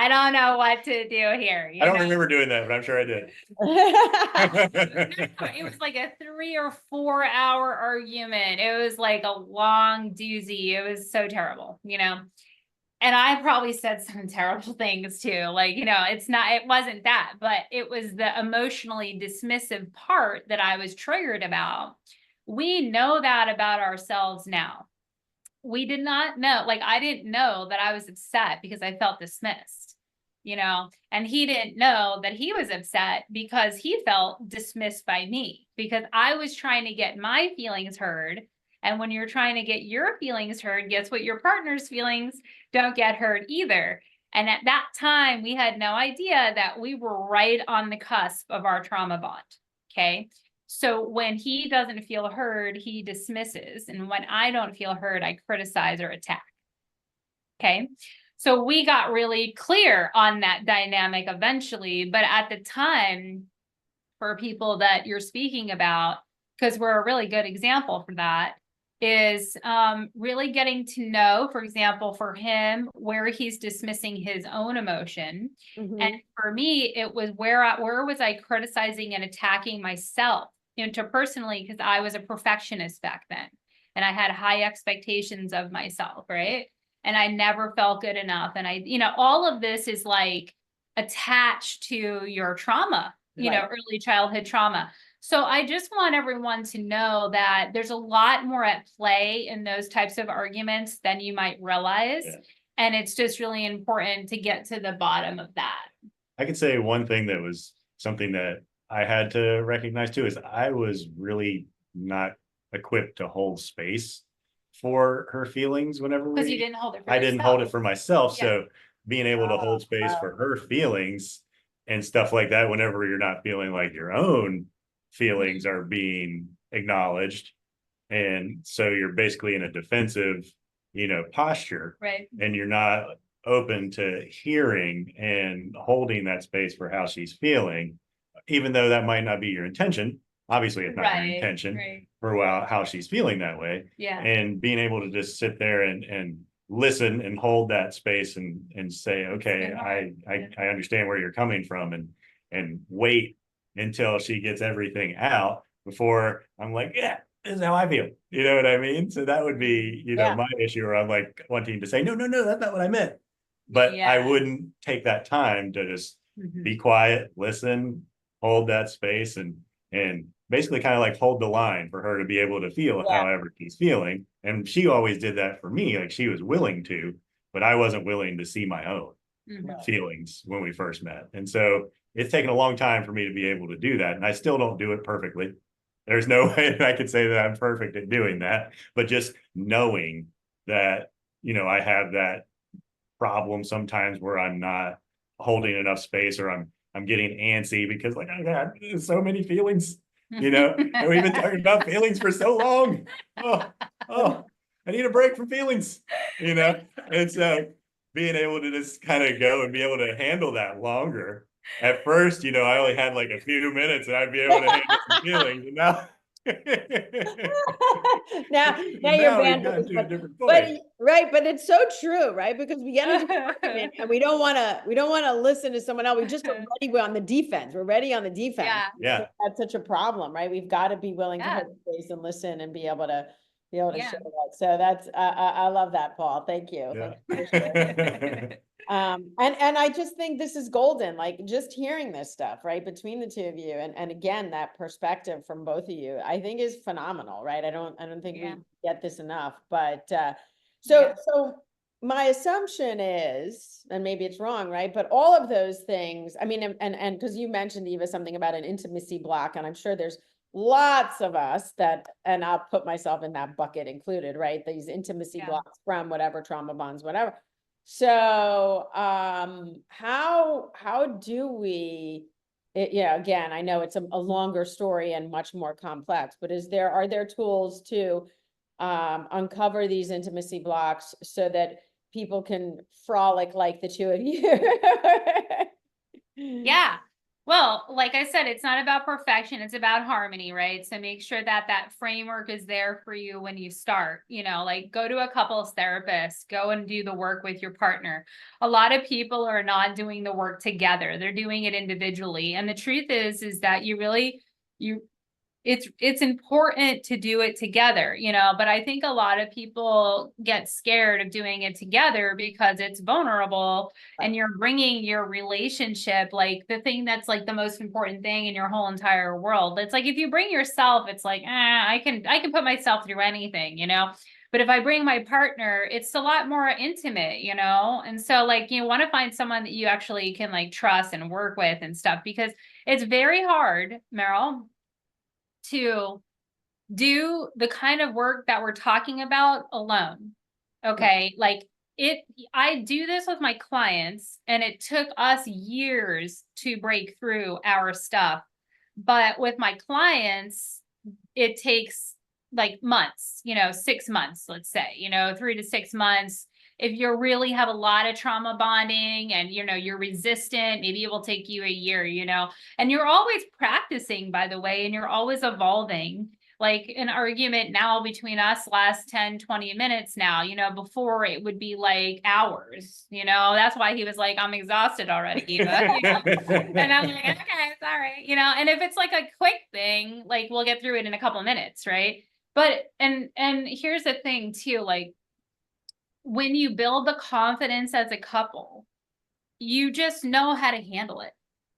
don't know what to do here. I don't remember doing that, but I'm sure I did. It was like a 3 or 4 hour argument. It was like a long doozy. It was so terrible, and I probably said some terrible things too. Like, it wasn't that, but it was the emotionally dismissive part that I was triggered about. We know that about ourselves now. We did not know, like, I didn't know that I was upset because I felt dismissed, and he didn't know that he was upset because he felt dismissed by me, because I was trying to get my feelings heard. And when you're trying to get your feelings heard, guess what? Your partner's feelings don't get heard either. And at that time, we had no idea that we were right on the cusp of our trauma bond. Okay. So when he doesn't feel heard, he dismisses. And when I don't feel heard, I criticize or attack. Okay. So we got really clear on that dynamic eventually. But at the time, for people that you're speaking about, because we're a really good example for that, is really getting to know, for example, for him, where he's dismissing his own emotion. And for me, it was where was I criticizing and attacking myself interpersonally, because I was a perfectionist back then. And I had high expectations of myself, right? And I never felt good enough. And I, all of this is like attached to your trauma, early childhood trauma. So I just want everyone to know that there's a lot more at play in those types of arguments than you might realize. Yeah. And it's just really important to get to the bottom of that. I could say one thing that was something that I had to recognize too, is I was really not equipped to hold space for her feelings whenever because you didn't hold it for I didn't hold it for myself. Yeah. So being able to hold space for her feelings and stuff like that, whenever you're not feeling like your own feelings are being acknowledged. And so you're basically in a defensive, posture, right? And you're not open to hearing and holding that space for how she's feeling, even though that might not be your intention. Obviously it's not your intention for how she's feeling that way. Yeah. And being able to just sit there and listen and hold that space and say, okay, I understand where you're coming from, and wait until she gets everything out before I'm like, yeah, this is how I feel. You know what I mean? So that would be, my issue, where I'm like wanting to say, no, that's not what I meant. But I wouldn't take that time to just be quiet, listen, hold that space, and basically kind of like hold the line for her to be able to feel however she's feeling. And she always did that for me. Like, she was willing to, but I wasn't willing to see my own feelings when we first met. And so it's taken a long time for me to be able to do that. And I still don't do it perfectly. There's no way I could say that I'm perfect at doing that, but just knowing that, I have that problem sometimes where I'm not holding enough space, or I'm getting antsy because, like, I got so many feelings, and we've been talking about feelings for so long. Oh, I need a break from feelings, and so being able to just kind of go and be able to handle that longer. At first, I only had like a few minutes and I'd be able to handle some feelings, and now now you're banned. But it's so true, right? Because we get into an argument and we don't want to listen to someone else. We just are ready. We're on the defense. We're ready on the defense. Yeah. That's such a problem, right? We've got to be willing to hold space and listen and be able to share that. So that's I love that, Paul. Thank you. Yeah. Thank you for sharing. And I just think this is golden, like just hearing this stuff, right, between the two of you, and again, that perspective from both of you, I think is phenomenal, right? I don't think we get this enough, but so my assumption is, and maybe it's wrong, right, but all of those things, I mean, and because you mentioned, Eva, something about an intimacy block, and I'm sure there's lots of us that, and I'll put myself in that bucket included, right, these intimacy blocks from whatever trauma bonds, whatever. So, how do we, again, I know it's a longer story and much more complex, but are there tools to, uncover these intimacy blocks so that people can frolic like the two of you? Yeah. Well, like I said, it's not about perfection. It's about harmony, right? So make sure that that framework is there for you when you start, like go to a couples therapist, go and do the work with your partner. A lot of people are not doing the work together. They're doing it individually. And the truth is that it's important to do it together, but I think a lot of people get scared of doing it together because it's vulnerable, and you're bringing your relationship, like the thing that's like the most important thing in your whole entire world. It's like, if you bring yourself, it's like, I can put myself through anything, but if I bring my partner, it's a lot more intimate, and so like, you want to find someone that you actually can like trust and work with and stuff, because it's very hard, Meryl, to do the kind of work that we're talking about alone. Okay. Like I do this with my clients, and it took us years to break through our stuff. But with my clients, it takes like months, 6 months, let's say, 3 to 6 months. If you really have a lot of trauma bonding and, you're resistant, maybe it will take you a year, and you're always practicing, by the way, and you're always evolving. Like an argument now between us lasts 10, 20 minutes now, before it would be like hours, that's why he was like, I'm exhausted already, Eva. And I'm like, okay, sorry, and if it's like a quick thing, like we'll get through it in a couple of minutes, right? But, and here's the thing too, like when you build the confidence as a couple, you just know how to handle it.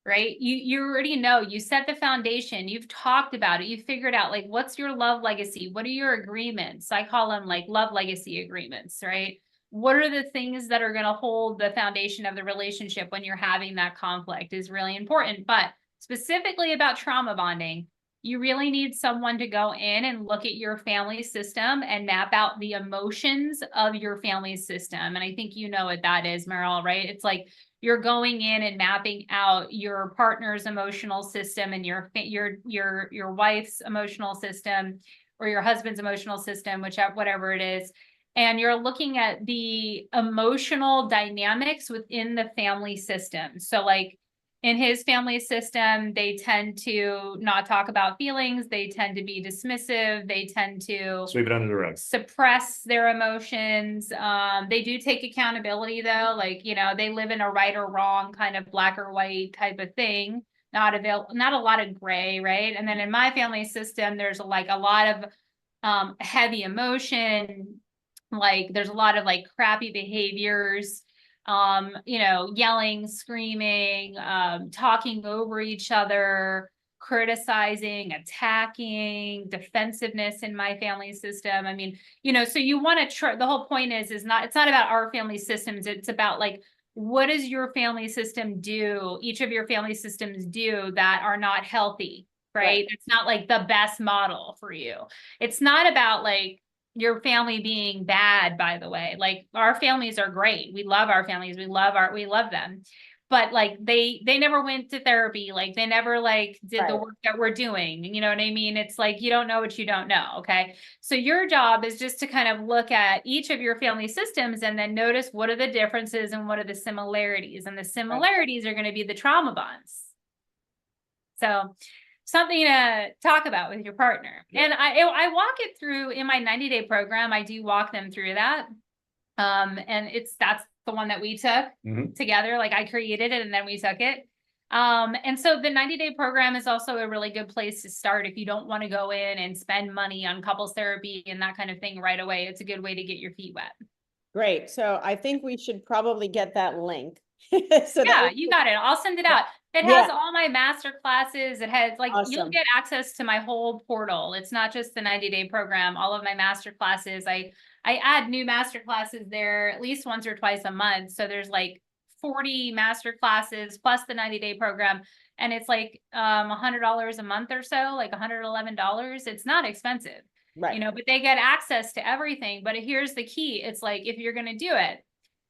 Right? You already know, you set the foundation, you've talked about it, you figured out like, what's your love legacy? What are your agreements? I call them like love legacy agreements, right? What are the things that are going to hold the foundation of the relationship when you're having that conflict is really important. But specifically about trauma bonding, you really need someone to go in and look at your family system and map out the emotions of your family system. And I think you know what that is, Meryl, right? It's like, you're going in and mapping out your partner's emotional system and your wife's emotional system or your husband's emotional system, whatever it is. And you're looking at the emotional dynamics within the family system. So like in his family system, they tend to not talk about feelings. They tend to be dismissive. They tend to Sweep it under the rug. Suppress their emotions. They do take accountability though. Like, they live in a right or wrong kind of black or white type of thing. Not a lot of gray, right? And then in my family system, there's like a lot of heavy emotion. Like there's a lot of like crappy behaviors. Yelling, screaming, talking over each other, criticizing, attacking, defensiveness in my family system. I mean, so you want to the whole point it's not about our family systems. It's about like, what does your family system do? Each of your family systems do that are not healthy, right? It's not like the best model for you. It's not about like your family being bad, by the way. Like our families are great. We love our families. We love them. But like they never went to therapy. Like they never like did the work that we're doing. You know what I mean? It's like, you don't know what you don't know. Okay. So your job is just to kind of look at each of your family systems and then notice what are the differences and what are the similarities. And the similarities are going to be the trauma bonds. So something to talk about with your partner. And I walk it through in my 90-day program. I do walk them through that. And that's the one that we took together. Like I created it and then we took it. And so the 90-day program is also a really good place to start if you don't want to go in and spend money on couples therapy and that kind of thing right away. It's a good way to get your feet wet. Great. So I think we should probably get that link. Yeah, you got it. I'll send it out. It has all my master classes. It has like, you'll get access to my whole portal. It's not just the 90-day program, all of my master classes. I add new master classes there at least once or twice a month. So there's like 40 master classes plus the 90-day program. And it's like $100 a month or so, like $111. It's not expensive, but they get access to everything. But here's the key. It's like, if you're going to do it,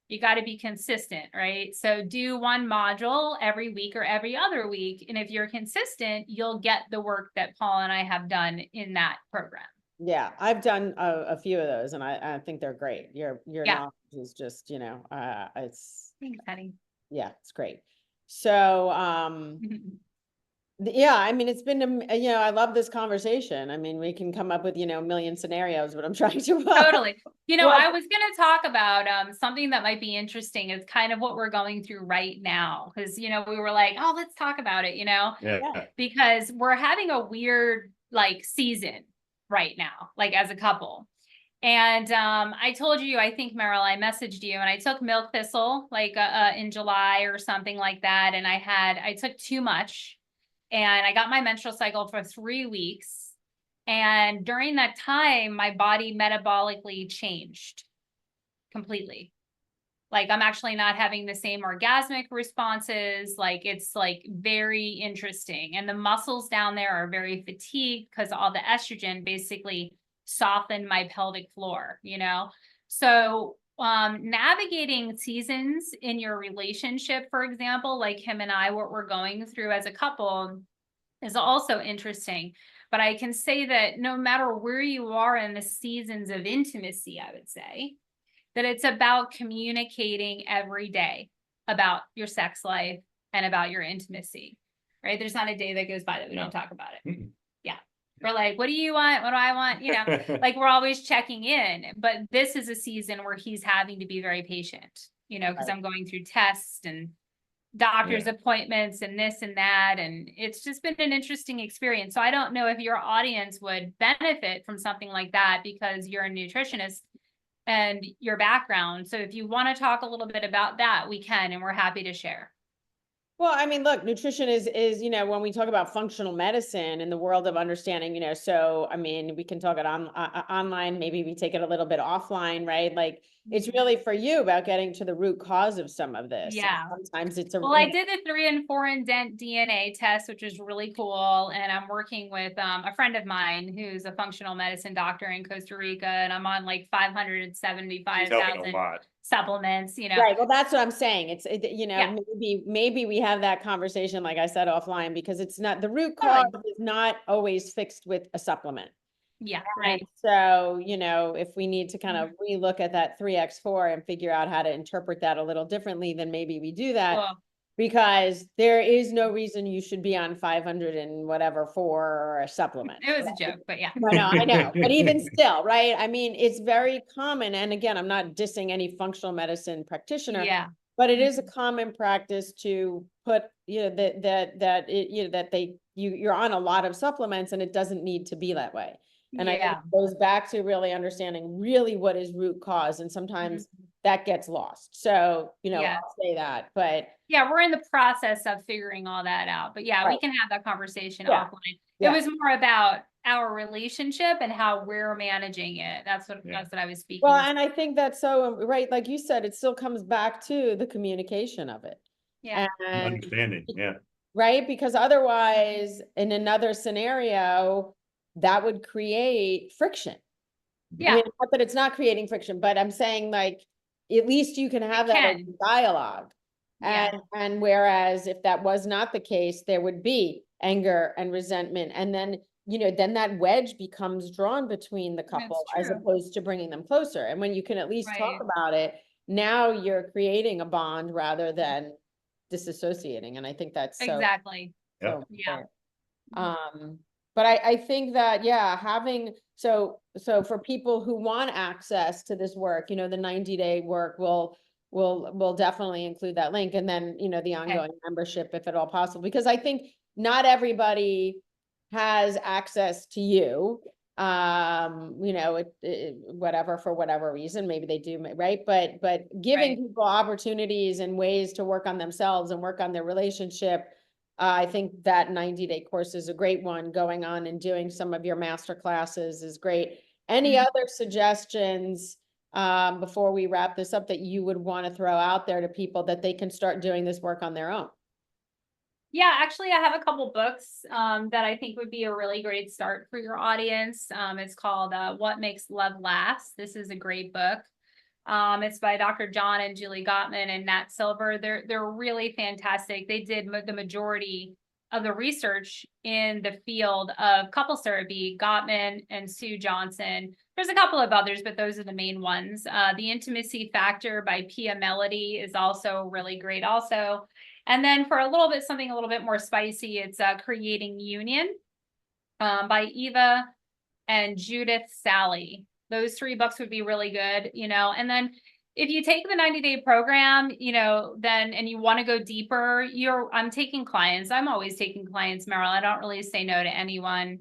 you got to be consistent, right? So do one module every week or every other week. And if you're consistent, you'll get the work that Paul and I have done in that program. Yeah, I've done a few of those and I think they're great. Your knowledge is just, it's, thanks, honey. Yeah, it's great. So, yeah, I mean, it's been, I love this conversation. I mean, we can come up with, a million scenarios, but I'm trying to. Totally. I was going to talk about something that might be interesting. It's kind of what we're going through right now. Because, we were like, oh, let's talk about it, because we're having a weird like season right now, like as a couple. And I told you, I think, Meryl, I messaged you and I took milk thistle like in July or something like that. And I took too much. And I got my menstrual cycle for 3 weeks. And during that time, my body metabolically changed completely. Like I'm actually not having the same orgasmic responses. Like it's like very interesting. And the muscles down there are very fatigued because all the estrogen basically softened my pelvic floor, So navigating seasons in your relationship, for example, like him and I, what we're going through as a couple, is also interesting. But I can say that no matter where you are in the seasons of intimacy, I would say that it's about communicating every day about your sex life and about your intimacy, right? There's not a day that goes by that we don't talk about it. Mm-mm. Yeah. We're like, what do you want? What do I want? You know, like we're always checking in, but this is a season where he's having to be very patient, you know, because Right. I'm going through tests and doctor's appointments and this and that. And it's just been an interesting experience. So I don't know if your audience would benefit from something like that because you're a nutritionist and your background. So if you want to talk a little bit about that, we can, and we're happy to share. Well, I mean, look, nutrition is, you know, when we talk about functional medicine in the world of understanding, you know, so, I mean, we can talk it on online, maybe we take it a little bit offline, right? Like, it's really for you about getting to the root cause of some of this. Yeah. Sometimes it's a, Well, I did the 3 and 4 indent DNA test, which is really cool. And I'm working with a friend of mine who's a functional medicine doctor in Costa Rica, and I'm on like 575,000 supplements, you know. right. Well, that's what I'm saying. It's, you know, Yeah. maybe we have that conversation, like I said, offline, because it's not, the root cause is not always fixed with a supplement. Yeah, And right. so, you know, if we need to kind of relook at that 3x4 and figure out how to interpret that a little differently, then maybe we do that. Cool. Because there is no reason you should be on 500 and whatever for a supplement. It was a joke, but yeah. I know. But even still, right? I mean, it's very common. And again, I'm not dissing any functional medicine practitioner. Yeah. But it is a common practice to put, you know, you're on a lot of supplements and it doesn't need to be that way. And I think it goes back to really understanding really what is root cause. And sometimes that gets lost. So, you know, I'll say that, but yeah, we're in the process of figuring all that out, but yeah, we can have that conversation offline. It was more about our relationship and how we're managing it. That's what I was speaking. Well, and I think that's so right. Like you said, it still comes back to the communication of it. Yeah. And Understanding. Yeah. right. Because otherwise, in another scenario, that would create friction. Yeah. I mean, not that it's not creating friction, but I'm saying like, at least you can have that open dialogue. And whereas if that was not the case, there would be anger and resentment. And then, you know, then that wedge becomes drawn between the couple as opposed to bringing them closer. And when you can at least talk about it, now you're creating a bond rather than disassociating. And I think that's so. Exactly. So but I think that, having, so for people who want access to this work, you know, the 90-day work we'll definitely include that link. And then, you know, the ongoing membership, if at all possible, because I think not everybody has access to you, you know, whatever, for whatever reason, maybe they do, right? But giving people opportunities and ways to work on themselves and work on their relationship, I think that 90-day course is a great one. Going on and doing some of your master classes is great. Any other suggestions before we wrap this up that you would want to throw out there to people that they can start doing this work on their own? Yeah, actually, I have a couple books that I think would be a really great start for your audience. It's called What Makes Love Last. This is a great book. It's by Dr. John and Julie Gottman and Nat Silver. They're really fantastic. They did the majority of the research in the field of couples therapy, Gottman and Sue Johnson. There's a couple of others, but those are the main ones. The Intimacy Factor by Pia Melody is also really great also. And then for something a little bit more spicy, it's Creating Union by Eva and Judith Sally. Those 3 books would be really good, you know. And then if you take the 90-day program, you know, then, and you want to go deeper, I'm taking clients. I'm always taking clients, Meryl. I don't really say no to anyone.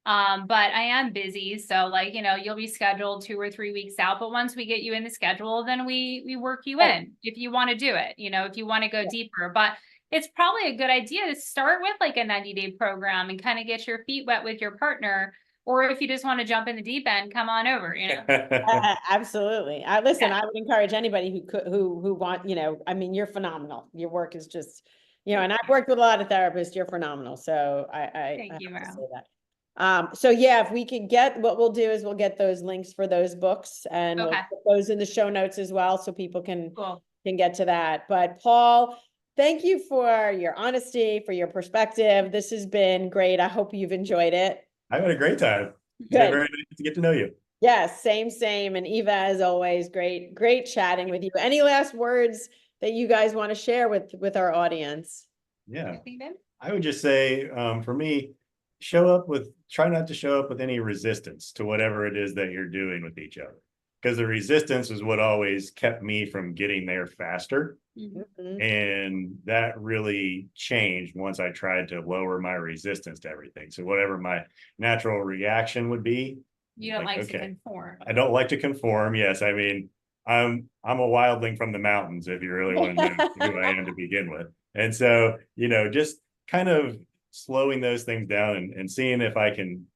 But I am busy. So like, you know, you'll be scheduled 2 or 3 weeks out, but once we get you in the schedule, then we work you in if you want to do it, you know, if you want to go deeper. But it's probably a good idea to start with like a 90-day program and kind of get your feet wet with your partner. Or if you just want to jump in the deep end, come on over, you know. Absolutely. Listen, I would encourage anybody who want, you know, I mean, you're phenomenal. Your work is just, you know, and I've worked with a lot of therapists. You're phenomenal. So Thank you, have to Meryl. say that. So if we can what we'll do is we'll get those links for those books and we'll put those in the show notes as well, so people can get to that. But Paul, thank you for your honesty, for your perspective. This has been great. I hope you've enjoyed it. I had a great time. It's Good. very nice to get to know you. Yes, same. And Eva, as always, great chatting with you. Any last words that you guys want to share with our audience? Yeah, I would just say, for me, try not to show up with any resistance to whatever it is that you're doing with each other. Because the resistance is what always kept me from getting there faster. Mhm. And that really changed once I tried to lower my resistance to everything. So whatever my natural reaction would be, You don't like to okay, conform. I don't like to conform. Yes, I mean, I'm a wildling from the mountains, if you really want to know who I am to begin with. And so, just kind of slowing those things down and seeing if I can,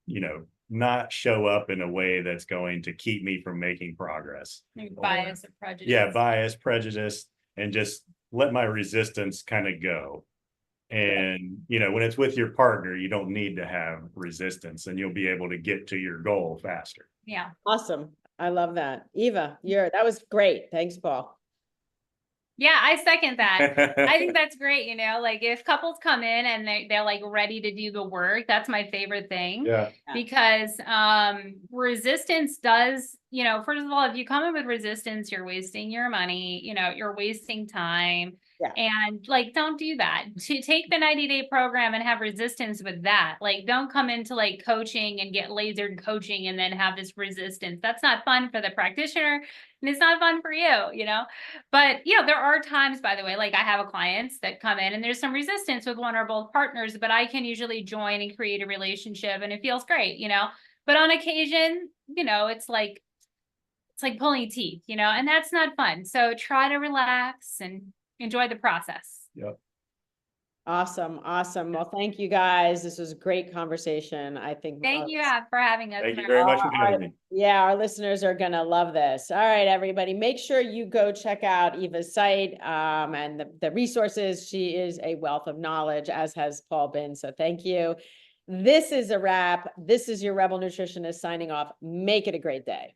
not show up in a way that's going to keep me from making progress. Bias or prejudice. Yeah, bias, prejudice, and just let my resistance kind of go. And, when it's with your partner, you don't need to have resistance, and you'll be able to get to your goal faster. Yeah. Awesome. I love that. Eva, that was great. Thanks, Paul. Yeah, I second that. I think that's great. Like if couples come in and they're like ready to do the work, that's my favorite thing. Yeah. Because resistance does, first of all, if you come in with resistance, you're wasting your money, you're wasting time. Yeah. And like, don't do that. To take the 90-day program and have resistance with that. Like, don't come into like coaching and get lasered coaching and then have this resistance. That's not fun for the practitioner. And it's not fun for you, but there are times, by the way, like I have clients that come in and there's some resistance with one or both partners, but I can usually join and create a relationship and it feels great, but on occasion, it's like pulling teeth, and that's not fun. So try to relax and enjoy the process. Yep. Awesome. Well, thank you guys. This was a great conversation. I think. Thank you for having us. Thank you very much for having me. Yeah, our listeners are going to love this. All right, everybody, make sure you go check out Eva's site and the resources. She is a wealth of knowledge, as has Paul been. So thank you. This is a wrap. This is your Rebel Nutritionist signing off. Make it a great day.